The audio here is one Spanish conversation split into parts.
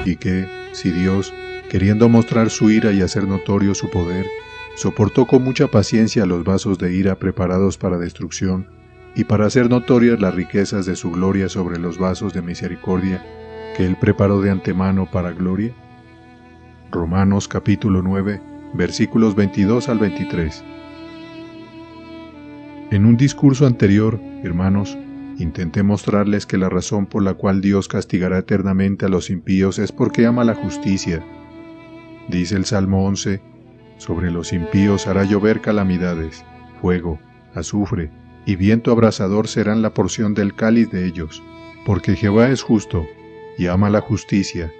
y que, si Dios, queriendo mostrar su ira y hacer notorio su poder, soportó con mucha paciencia los vasos de ira preparados para destrucción, y para hacer notorias las riquezas de su gloria sobre los vasos de misericordia que Él preparó de antemano para gloria. Romanos capítulo 9, versículos 22 al 23. En un discurso anterior, hermanos, intenté mostrarles que la razón por la cual Dios castigará eternamente a los impíos es porque ama la justicia. Dice el Salmo 11, sobre los impíos hará llover calamidades, fuego, azufre y viento abrasador serán la porción del cáliz de ellos, porque Jehová es justo y ama la justicia.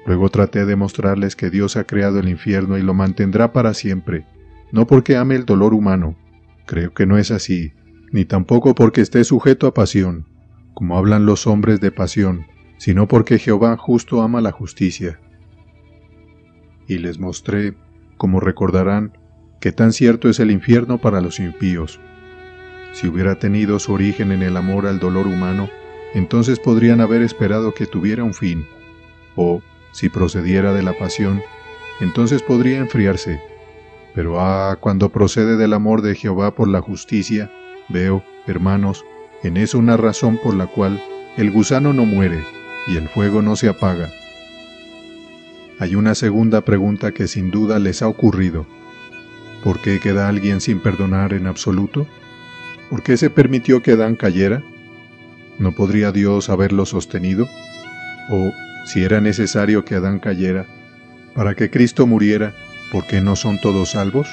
Luego traté de mostrarles que Dios ha creado el infierno y lo mantendrá para siempre, no porque ame el dolor humano, creo que no es así, ni tampoco porque esté sujeto a pasión, como hablan los hombres de pasión, sino porque Jehová justo ama la justicia. Y les mostré, como recordarán, que tan cierto es el infierno para los impíos. Si hubiera tenido su origen en el amor al dolor humano, entonces podrían haber esperado que tuviera un fin, o, si procediera de la pasión, entonces podría enfriarse. Pero cuando procede del amor de Jehová por la justicia, veo, hermanos, en eso una razón por la cual el gusano no muere y el fuego no se apaga. Hay una segunda pregunta que sin duda les ha ocurrido. ¿Por qué queda alguien sin perdonar en absoluto? ¿Por qué se permitió que Adán cayera? ¿No podría Dios haberlo sostenido? ¿O, si era necesario que Adán cayera, para que Cristo muriera, ¿por qué no son todos salvos?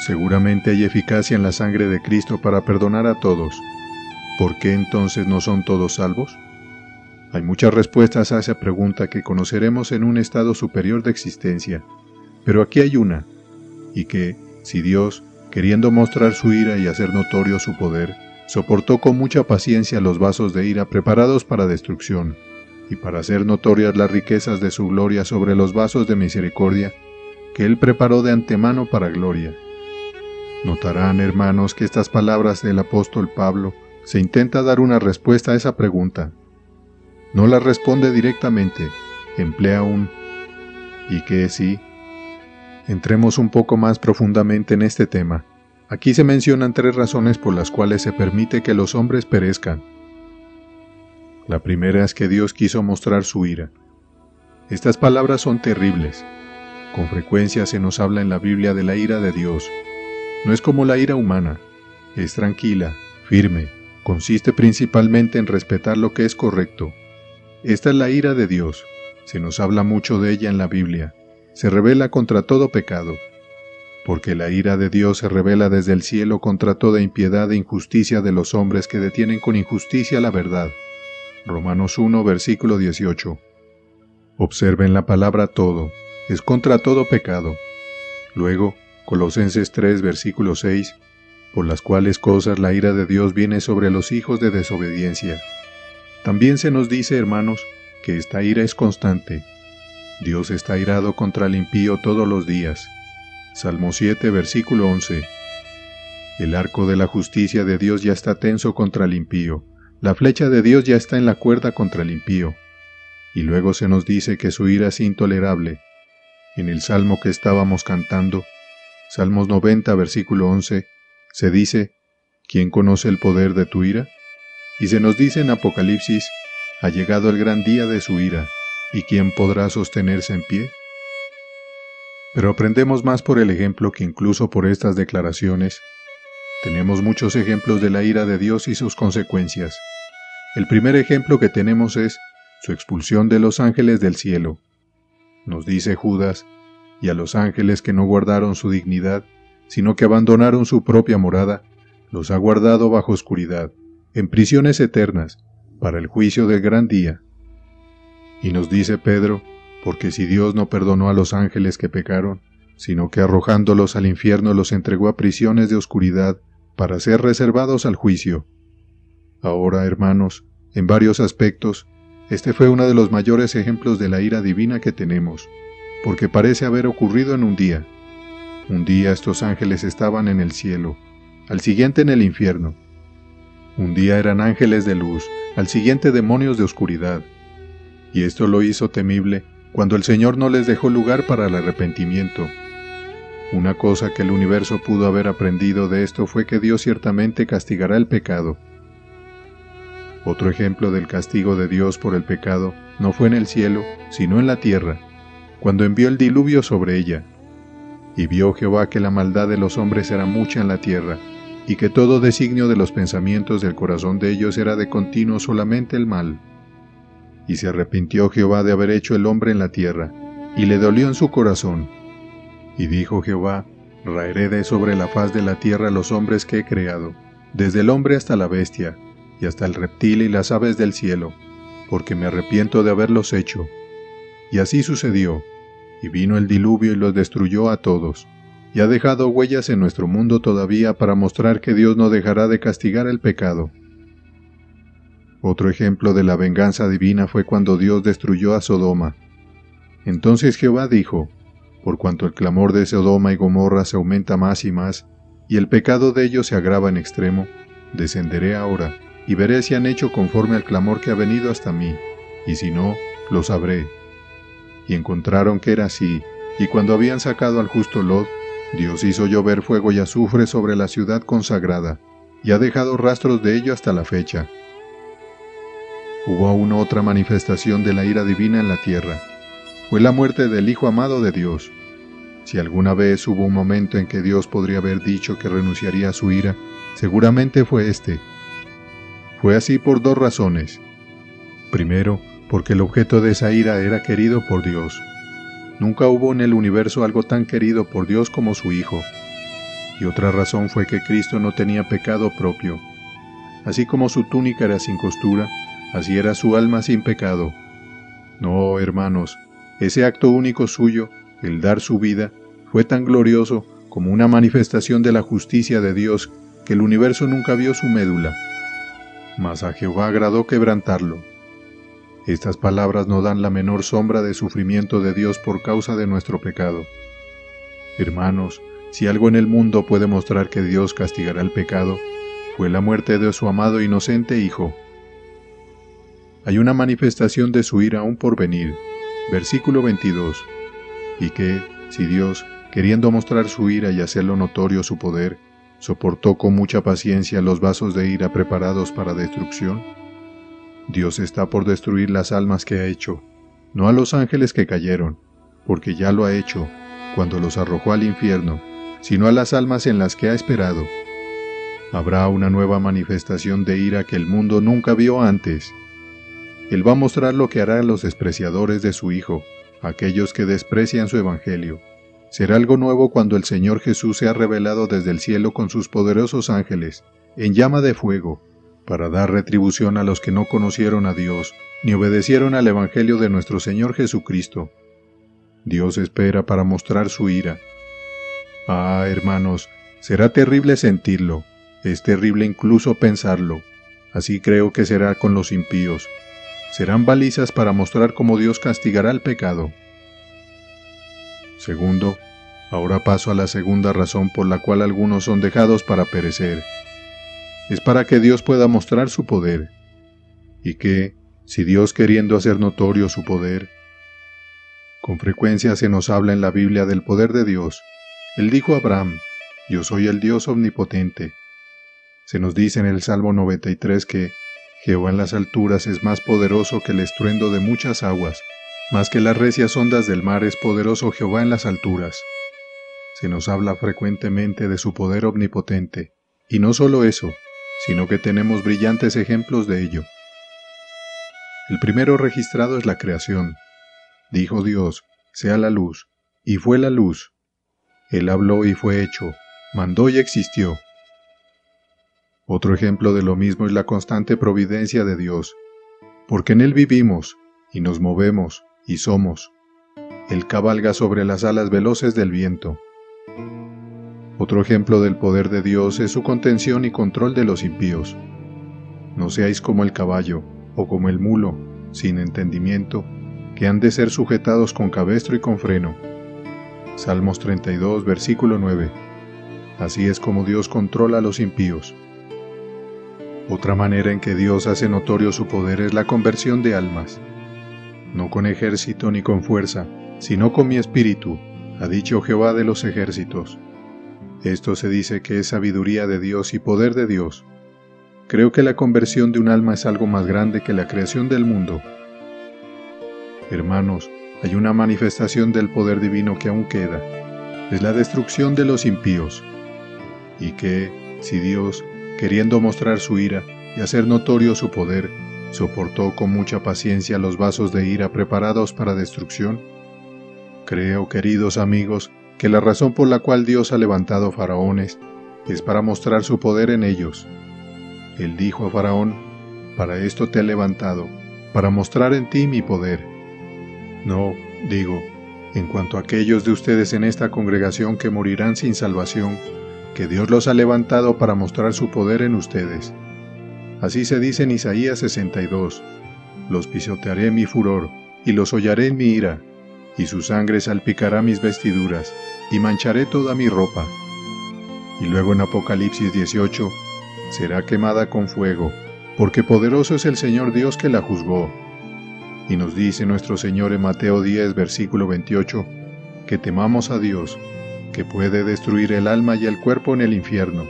Seguramente hay eficacia en la sangre de Cristo para perdonar a todos. ¿Por qué entonces no son todos salvos? Hay muchas respuestas a esa pregunta que conoceremos en un estado superior de existencia, pero aquí hay una, y que, si Dios, queriendo mostrar su ira y hacer notorio su poder, soportó con mucha paciencia los vasos de ira preparados para destrucción, y para hacer notorias las riquezas de su gloria sobre los vasos de misericordia, que Él preparó de antemano para gloria. Notarán, hermanos, que estas palabras del apóstol Pablo se intenta dar una respuesta a esa pregunta. No la responde directamente, emplea un ¿y qué sí? Entremos un poco más profundamente en este tema. Aquí se mencionan 3 razones por las cuales se permite que los hombres perezcan. La primera es que Dios quiso mostrar su ira. Estas palabras son terribles. Con frecuencia se nos habla en la Biblia de la ira de Dios. No es como la ira humana. Es tranquila, firme, consiste principalmente en respetar lo que es correcto. Esta es la ira de Dios. Se nos habla mucho de ella en la Biblia. Se revela contra todo pecado. Porque la ira de Dios se revela desde el cielo contra toda impiedad e injusticia de los hombres que detienen con injusticia la verdad. Romanos 1, versículo 18. Observen la palabra todo. Es contra todo pecado. Luego, Colosenses 3, versículo 6, por las cuales cosas la ira de Dios viene sobre los hijos de desobediencia. También se nos dice, hermanos, que esta ira es constante. Dios está irado contra el impío todos los días. Salmo 7, versículo 11. El arco de la justicia de Dios ya está tenso contra el impío. La flecha de Dios ya está en la cuerda contra el impío. Y luego se nos dice que su ira es intolerable. En el salmo que estábamos cantando, Salmos 90, versículo 11, se dice, ¿quién conoce el poder de tu ira? Y se nos dice en Apocalipsis, ha llegado el gran día de su ira, ¿y quién podrá sostenerse en pie? Pero aprendemos más por el ejemplo que incluso por estas declaraciones. Tenemos muchos ejemplos de la ira de Dios y sus consecuencias. El primer ejemplo que tenemos es su expulsión de los ángeles del cielo. Nos dice Judas, y a los ángeles que no guardaron su dignidad, sino que abandonaron su propia morada, los ha guardado bajo oscuridad, en prisiones eternas, para el juicio del gran día. Y nos dice Pedro, porque si Dios no perdonó a los ángeles que pecaron, sino que arrojándolos al infierno los entregó a prisiones de oscuridad, para ser reservados al juicio. Ahora, hermanos, en varios aspectos, este fue uno de los mayores ejemplos de la ira divina que tenemos, porque parece haber ocurrido en un día. Un día estos ángeles estaban en el cielo, al siguiente en el infierno. Un día eran ángeles de luz, al siguiente demonios de oscuridad. y esto lo hizo temible cuando el Señor no les dejó lugar para el arrepentimiento. Una cosa que el universo pudo haber aprendido de esto fue que Dios ciertamente castigará el pecado. Otro ejemplo del castigo de Dios por el pecado no fue en el cielo, sino en la tierra, cuando envió el diluvio sobre ella. Y vio Jehová que la maldad de los hombres era mucha en la tierra, y que todo designio de los pensamientos del corazón de ellos era de continuo solamente el mal. Y se arrepintió Jehová de haber hecho el hombre en la tierra, y le dolió en su corazón. Y dijo Jehová: raeré de sobre la faz de la tierra los hombres que he creado, desde el hombre hasta la bestia, y hasta el reptil y las aves del cielo, porque me arrepiento de haberlos hecho. Y así sucedió, y vino el diluvio y los destruyó a todos, y ha dejado huellas en nuestro mundo todavía para mostrar que Dios no dejará de castigar el pecado. Otro ejemplo de la venganza divina fue cuando Dios destruyó a Sodoma. Entonces Jehová dijo: por cuanto el clamor de Sodoma y Gomorra se aumenta más y más, y el pecado de ellos se agrava en extremo, descenderé ahora, y veré si han hecho conforme al clamor que ha venido hasta mí, y si no, lo sabré. Y encontraron que era así, y cuando habían sacado al justo Lot, Dios hizo llover fuego y azufre sobre la ciudad consagrada, y ha dejado rastros de ello hasta la fecha. Hubo aún otra manifestación de la ira divina en la tierra. Fue la muerte del Hijo amado de Dios. Si alguna vez hubo un momento en que Dios podría haber dicho que renunciaría a su ira, seguramente fue este. Fue así por dos razones. Primero, porque el objeto de esa ira era querido por Dios. Nunca hubo en el universo algo tan querido por Dios como su Hijo. Y otra razón fue que Cristo no tenía pecado propio. Así como su túnica era sin costura, así era su alma sin pecado. No, hermanos, ese acto único suyo, el dar su vida, fue tan glorioso como una manifestación de la justicia de Dios que el universo nunca vio su médula. Mas a Jehová agradó quebrantarlo. Estas palabras no dan la menor sombra de sufrimiento de Dios por causa de nuestro pecado. Hermanos, si algo en el mundo puede mostrar que Dios castigará el pecado, fue la muerte de su amado e inocente Hijo. Hay una manifestación de su ira aún por venir. Versículo 22. Y que, si Dios, queriendo mostrar su ira y hacerlo notorio su poder, soportó con mucha paciencia los vasos de ira preparados para destrucción, Dios está por destruir las almas que ha hecho, no a los ángeles que cayeron, porque ya lo ha hecho, cuando los arrojó al infierno, sino a las almas en las que ha esperado. Habrá una nueva manifestación de ira que el mundo nunca vio antes. Él va a mostrar lo que hará a los despreciadores de su Hijo, aquellos que desprecian su Evangelio. Será algo nuevo cuando el Señor Jesús sea revelado desde el cielo con sus poderosos ángeles, en llama de fuego, para dar retribución a los que no conocieron a Dios, ni obedecieron al Evangelio de nuestro Señor Jesucristo. Dios espera para mostrar su ira. Ah, hermanos, será terrible sentirlo, es terrible incluso pensarlo. Así creo que será con los impíos. Serán balizas para mostrar cómo Dios castigará el pecado. Segundo, ahora paso a la segunda razón por la cual algunos son dejados para perecer. Es para que Dios pueda mostrar su poder. Y que, si Dios queriendo hacer notorio su poder, con frecuencia se nos habla en la Biblia del poder de Dios. Él dijo a Abraham: yo soy el Dios omnipotente. Se nos dice en el Salmo 93 que Jehová en las alturas es más poderoso que el estruendo de muchas aguas, más que las recias ondas del mar es poderoso Jehová en las alturas. Se nos habla frecuentemente de su poder omnipotente, y no solo eso, sino que tenemos brillantes ejemplos de ello. El primero registrado es la creación. Dijo Dios: sea la luz, y fue la luz. Él habló y fue hecho, mandó y existió. Otro ejemplo de lo mismo es la constante providencia de Dios, porque en Él vivimos, y nos movemos, y somos. Él cabalga sobre las alas veloces del viento. Otro ejemplo del poder de Dios es su contención y control de los impíos. No seáis como el caballo, o como el mulo, sin entendimiento, que han de ser sujetados con cabestro y con freno. Salmos 32, versículo 9. Así es como Dios controla a los impíos. Otra manera en que Dios hace notorio su poder es la conversión de almas. no con ejército ni con fuerza, sino con mi espíritu, ha dicho Jehová de los ejércitos. Esto se dice que es sabiduría de Dios y poder de Dios. Creo que la conversión de un alma es algo más grande que la creación del mundo. Hermanos, hay una manifestación del poder divino que aún queda. Es la destrucción de los impíos. Y que, si Dios, queriendo mostrar su ira y hacer notorio su poder, soportó con mucha paciencia los vasos de ira preparados para destrucción, creo, queridos amigos, que la razón por la cual Dios ha levantado faraones es para mostrar su poder en ellos. Él dijo a Faraón: para esto te he levantado, para mostrar en ti mi poder. No, digo, en cuanto a aquellos de ustedes en esta congregación que morirán sin salvación, que Dios los ha levantado para mostrar su poder en ustedes. Así se dice en Isaías 62, los pisotearé en mi furor, y los hollaré en mi ira, y su sangre salpicará mis vestiduras, y mancharé toda mi ropa. Y luego en Apocalipsis 18, será quemada con fuego, porque poderoso es el Señor Dios que la juzgó. Y nos dice nuestro Señor en Mateo 10, versículo 28, que temamos a Dios, que puede destruir el alma y el cuerpo en el infierno.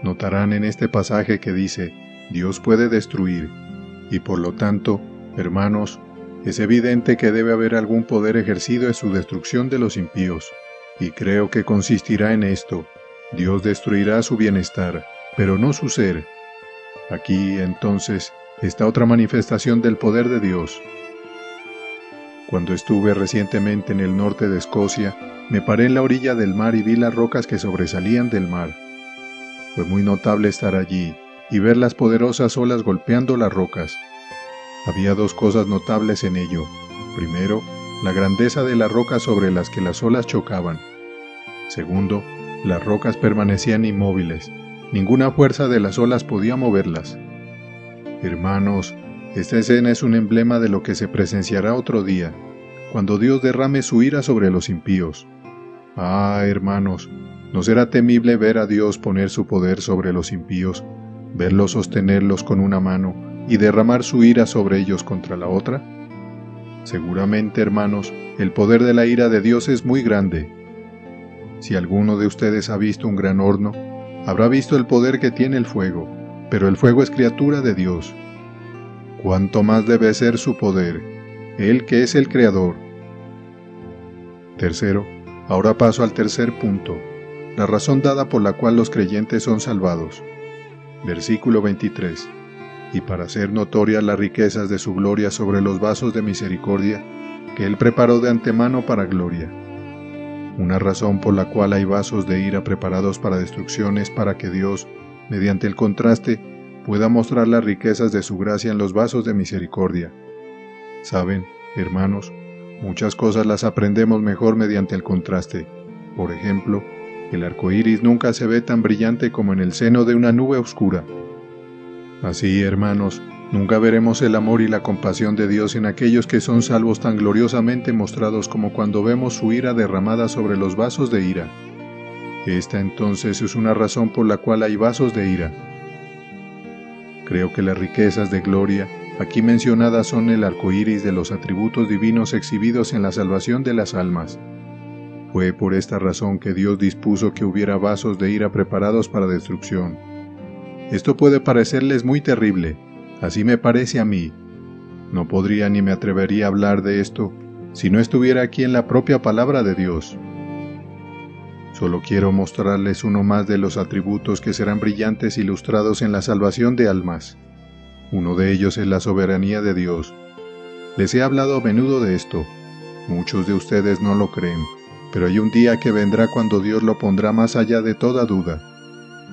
Notarán en este pasaje que dice, Dios puede destruir, y por lo tanto, hermanos, es evidente que debe haber algún poder ejercido en su destrucción de los impíos, y creo que consistirá en esto: Dios destruirá su bienestar, pero no su ser. Aquí, entonces, está otra manifestación del poder de Dios. Cuando estuve recientemente en el norte de Escocia, me paré en la orilla del mar y vi las rocas que sobresalían del mar. Fue muy notable estar allí y ver las poderosas olas golpeando las rocas. Había dos cosas notables en ello. Primero, la grandeza de las rocas sobre las que las olas chocaban. Segundo, las rocas permanecían inmóviles. Ninguna fuerza de las olas podía moverlas. Hermanos, esta escena es un emblema de lo que se presenciará otro día, cuando Dios derrame su ira sobre los impíos. Ah, hermanos, ¿no será temible ver a Dios poner su poder sobre los impíos, verlos sostenerlos con una mano y derramar su ira sobre ellos contra la otra? Seguramente, hermanos, el poder de la ira de Dios es muy grande. Si alguno de ustedes ha visto un gran horno, habrá visto el poder que tiene el fuego, pero el fuego es criatura de Dios. ¿Cuánto más debe ser su poder, Él que es el Creador? Tercero, ahora paso al tercer punto, la razón dada por la cual los creyentes son salvados. Versículo 23. Y para hacer notorias las riquezas de su gloria sobre los vasos de misericordia, que Él preparó de antemano para gloria. Una razón por la cual hay vasos de ira preparados para destrucción es para que Dios, mediante el contraste, pueda mostrar las riquezas de su gracia en los vasos de misericordia. Saben, hermanos, muchas cosas las aprendemos mejor mediante el contraste. Por ejemplo, el arco iris nunca se ve tan brillante como en el seno de una nube oscura. Así, hermanos, nunca veremos el amor y la compasión de Dios en aquellos que son salvos tan gloriosamente mostrados como cuando vemos su ira derramada sobre los vasos de ira. Esta entonces es una razón por la cual hay vasos de ira. Creo que las riquezas de gloria aquí mencionadas son el arco iris de los atributos divinos exhibidos en la salvación de las almas. Fue por esta razón que Dios dispuso que hubiera vasos de ira preparados para destrucción. Esto puede parecerles muy terrible, así me parece a mí. No podría ni me atrevería a hablar de esto si no estuviera aquí en la propia palabra de Dios. Solo quiero mostrarles uno más de los atributos que serán brillantes ilustrados en la salvación de almas. Uno de ellos es la soberanía de Dios. Les he hablado a menudo de esto. Muchos de ustedes no lo creen, pero hay un día que vendrá cuando Dios lo pondrá más allá de toda duda.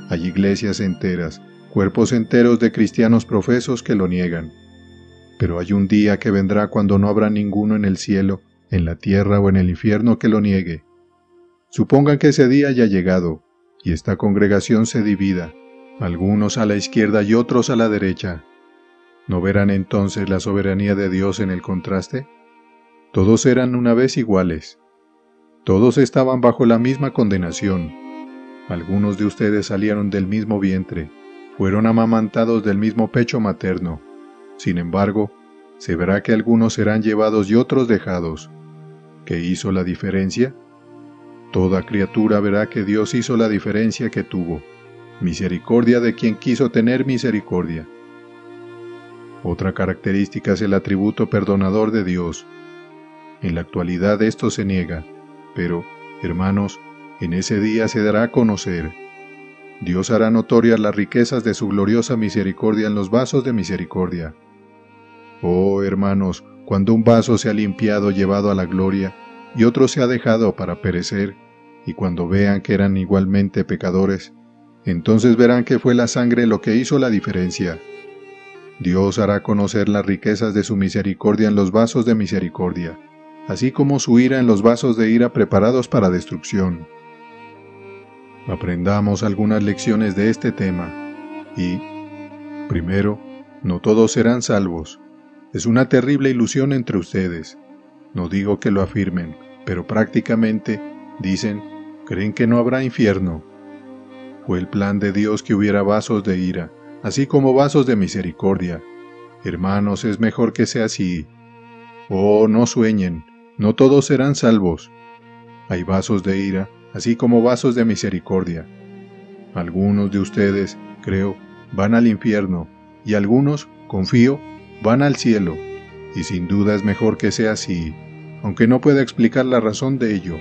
Hay iglesias enteras, cuerpos enteros de cristianos profesos que lo niegan. Pero hay un día que vendrá cuando no habrá ninguno en el cielo, en la tierra o en el infierno que lo niegue. Supongan que ese día haya llegado, y esta congregación se divida, algunos a la izquierda y otros a la derecha. ¿No verán entonces la soberanía de Dios en el contraste? Todos eran una vez iguales. Todos estaban bajo la misma condenación. Algunos de ustedes salieron del mismo vientre, fueron amamantados del mismo pecho materno. Sin embargo, se verá que algunos serán llevados y otros dejados. ¿Qué hizo la diferencia? Toda criatura verá que Dios hizo la diferencia que tuvo. Misericordia de quien quiso tener misericordia. Otra característica es el atributo perdonador de Dios. En la actualidad esto se niega, pero, hermanos, en ese día se dará a conocer. Dios hará notorias las riquezas de su gloriosa misericordia en los vasos de misericordia. Oh, hermanos, cuando un vaso se ha limpiado llevado a la gloria, y otro se ha dejado para perecer, y cuando vean que eran igualmente pecadores, entonces verán que fue la sangre lo que hizo la diferencia. Dios hará conocer las riquezas de su misericordia en los vasos de misericordia, así como su ira en los vasos de ira preparados para destrucción. Aprendamos algunas lecciones de este tema. Y, primero, no todos serán salvos. Es una terrible ilusión entre ustedes. No digo que lo afirmen, pero prácticamente, dicen, creen que no habrá infierno. Fue el plan de Dios que hubiera vasos de ira, así como vasos de misericordia. Hermanos, es mejor que sea así. Oh, no sueñen, no todos serán salvos. Hay vasos de ira, así como vasos de misericordia. Algunos de ustedes, creo, van al infierno, y algunos, confío, van al cielo, y sin duda es mejor que sea así, aunque no pueda explicar la razón de ello.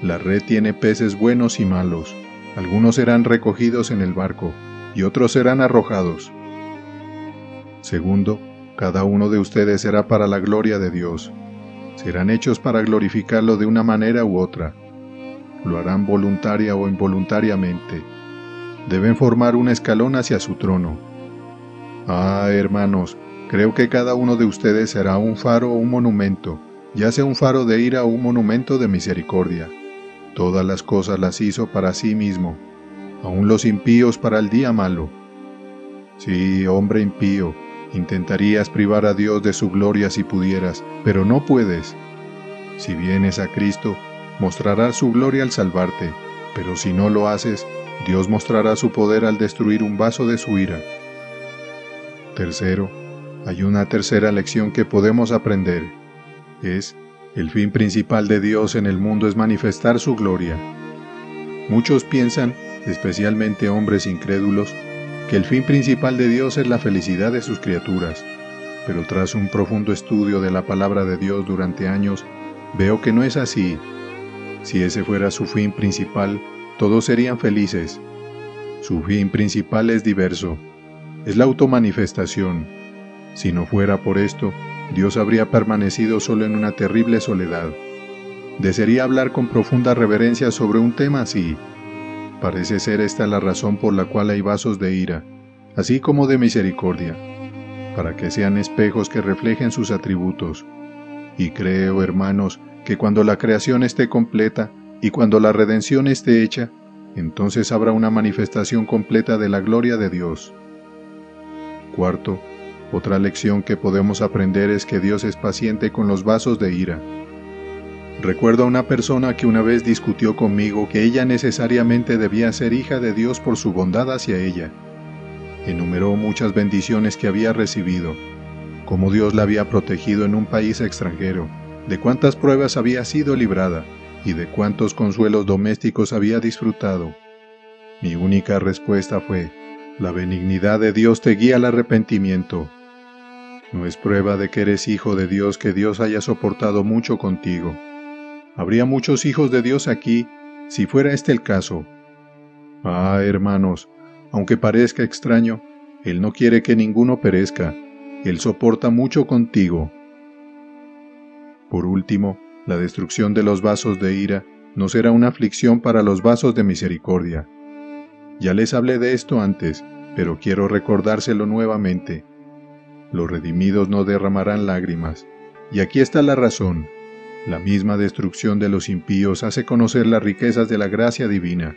La red tiene peces buenos y malos, algunos serán recogidos en el barco, y otros serán arrojados. Segundo, cada uno de ustedes será para la gloria de Dios. Serán hechos para glorificarlo de una manera u otra. Lo harán voluntaria o involuntariamente. Deben formar un escalón hacia su trono. Ah, hermanos, creo que cada uno de ustedes será un faro o un monumento, ya sea un faro de ira o un monumento de misericordia. Todas las cosas las hizo para sí mismo, aun los impíos para el día malo. Sí, hombre impío, intentarías privar a Dios de su gloria si pudieras, pero no puedes. Si vienes a Cristo, mostrará su gloria al salvarte, pero si no lo haces, Dios mostrará su poder al destruir un vaso de su ira. Tercero, hay una tercera lección que podemos aprender. El fin principal de Dios en el mundo es manifestar su gloria. Muchos piensan, especialmente hombres incrédulos, que el fin principal de Dios es la felicidad de sus criaturas, pero tras un profundo estudio de la palabra de Dios durante años, veo que no es así. Si ese fuera su fin principal, todos serían felices. Su fin principal es diverso, es la automanifestación. Si no fuera por esto, Dios habría permanecido solo en una terrible soledad. Desearía hablar con profunda reverencia sobre un tema así. Parece ser esta la razón por la cual hay vasos de ira, así como de misericordia, para que sean espejos que reflejen sus atributos. Y creo, hermanos, que cuando la creación esté completa y cuando la redención esté hecha, entonces habrá una manifestación completa de la gloria de Dios. Cuarto, otra lección que podemos aprender es que Dios es paciente con los vasos de ira. Recuerdo a una persona que una vez discutió conmigo que ella necesariamente debía ser hija de Dios por su bondad hacia ella. Enumeró muchas bendiciones que había recibido, cómo Dios la había protegido en un país extranjero, de cuántas pruebas había sido librada y de cuántos consuelos domésticos había disfrutado. Mi única respuesta fue: la benignidad de Dios te guía al arrepentimiento. No es prueba de que eres hijo de Dios que Dios haya soportado mucho contigo. Habría muchos hijos de Dios aquí, si fuera este el caso. Ah, hermanos, aunque parezca extraño, Él no quiere que ninguno perezca. Él soporta mucho contigo. Por último, la destrucción de los vasos de ira no será una aflicción para los vasos de misericordia. Ya les hablé de esto antes, pero quiero recordárselo nuevamente. Los redimidos no derramarán lágrimas, y aquí está la razón. La misma destrucción de los impíos hace conocer las riquezas de la gracia divina.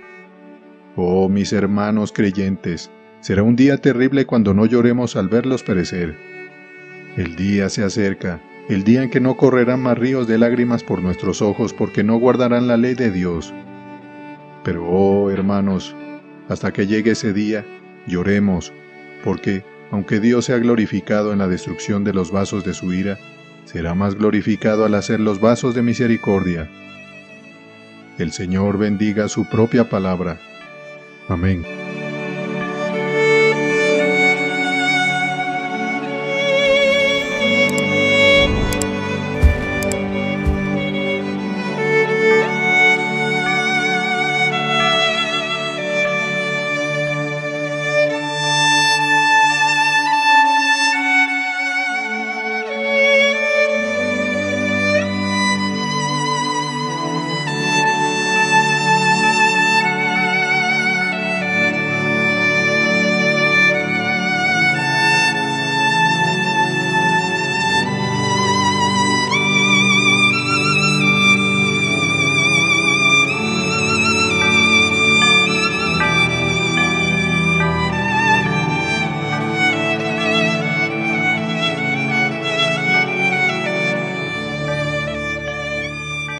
Oh, mis hermanos creyentes, será un día terrible cuando no lloremos al verlos perecer. El día se acerca, el día en que no correrán más ríos de lágrimas por nuestros ojos porque no guardarán la ley de Dios. Pero, oh, hermanos, hasta que llegue ese día, lloremos, porque, aunque Dios sea glorificado en la destrucción de los vasos de su ira, será más glorificado al hacer los vasos de misericordia. El Señor bendiga su propia palabra. Amén.